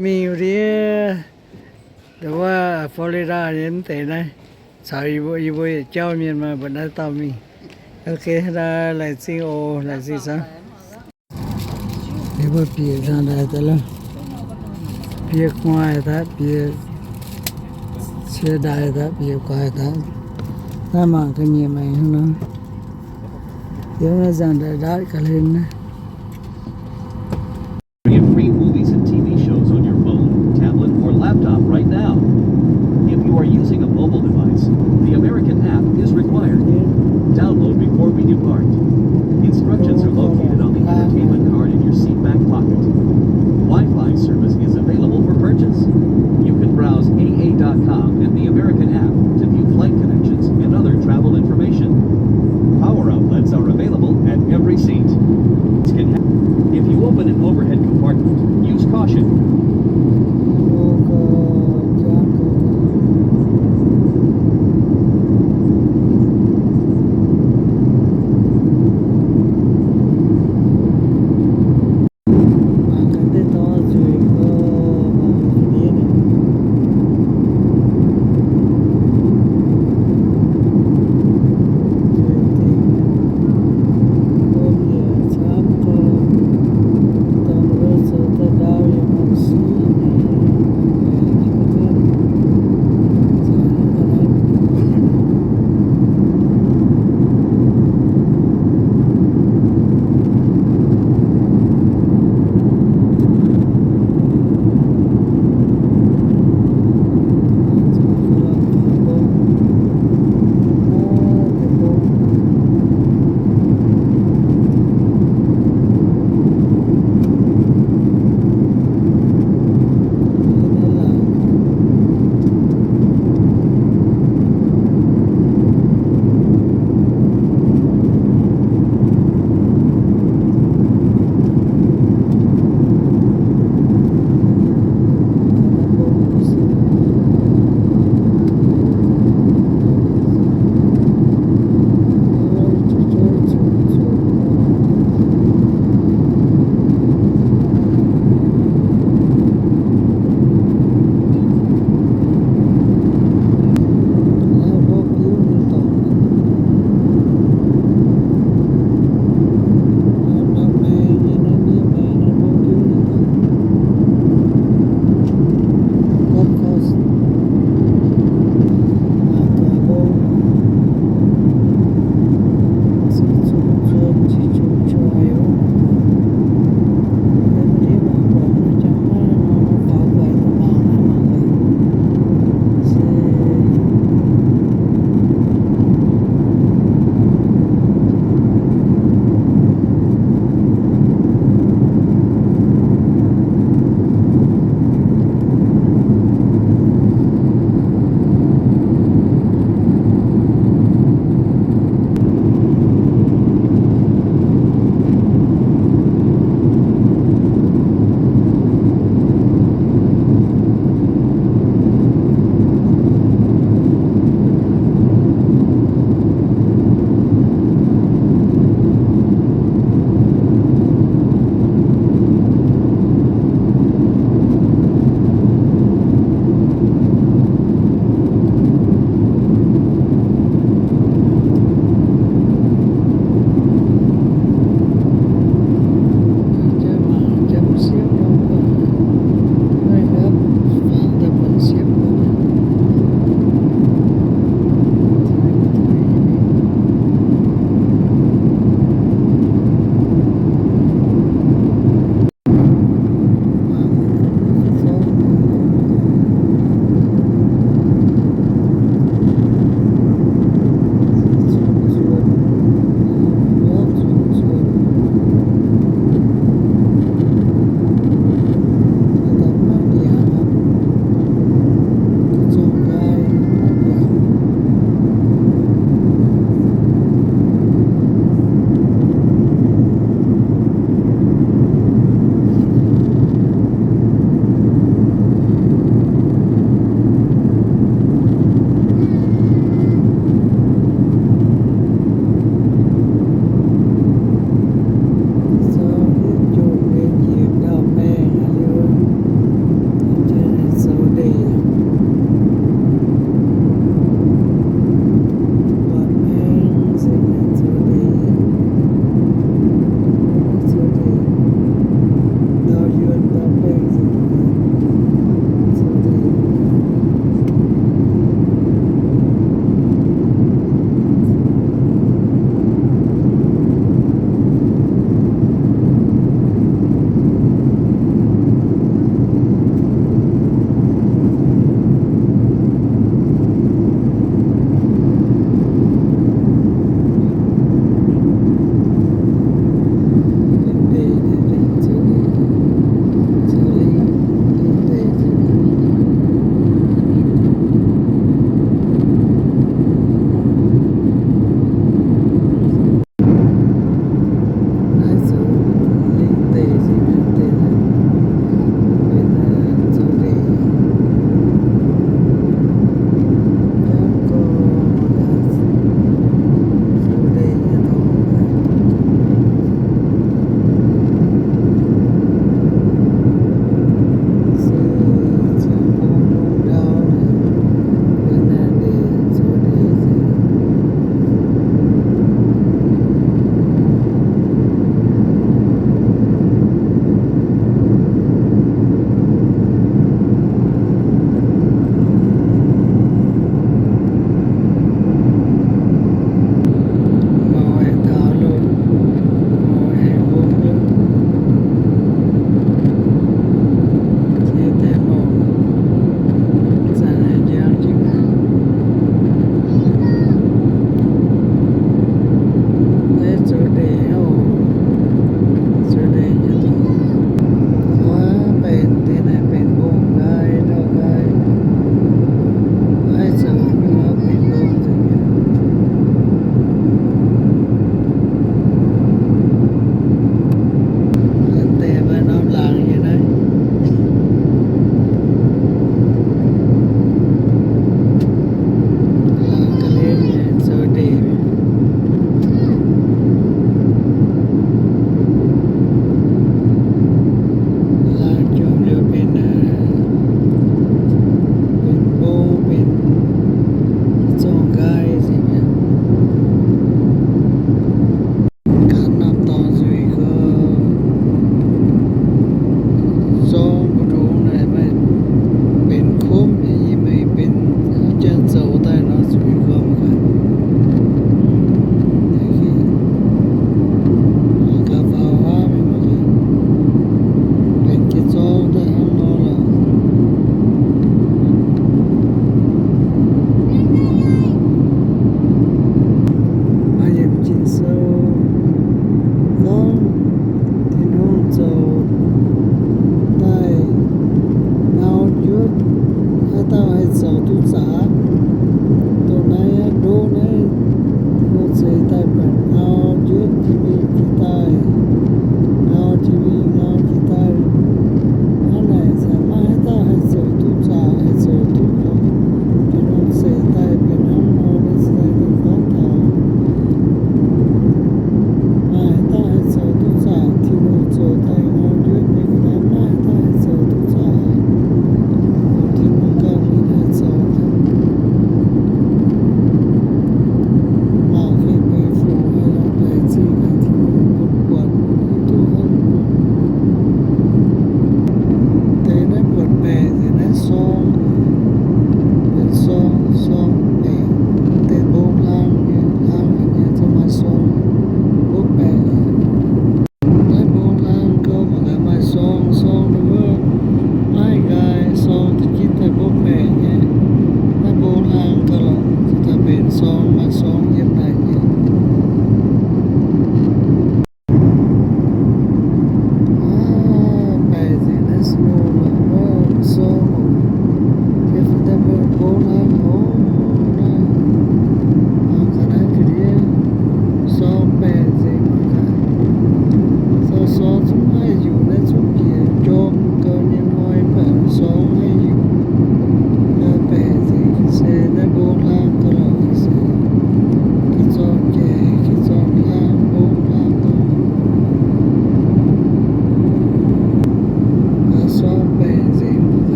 มีอยู่ที่แต่ว่าฟลอริดาเห็นแต่นะสาวอีโบเจ้าเมียนมาบนนั้นตอมีโอเคได้หลายสิ่งโอหลายสิ่งซะอีโบเปียกันได้แต่ละเปียกมาได้เปียเสียดายได้เปียกายได้ถ้ามาก็มีไหมนะเดี๋ยวมาจันได้กันเลยนะ Get free movies and TV shows on your phone, tablet, or laptop right now. If you are using a mobile device, the American app is required. Download before we depart. Instructions are located on the entertainment card in your seat back pocket. Wi-Fi service is available for purchase. You can browse AA.com and the American app to view flight connections and other travel information. Power outlets are available at every seat.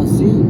see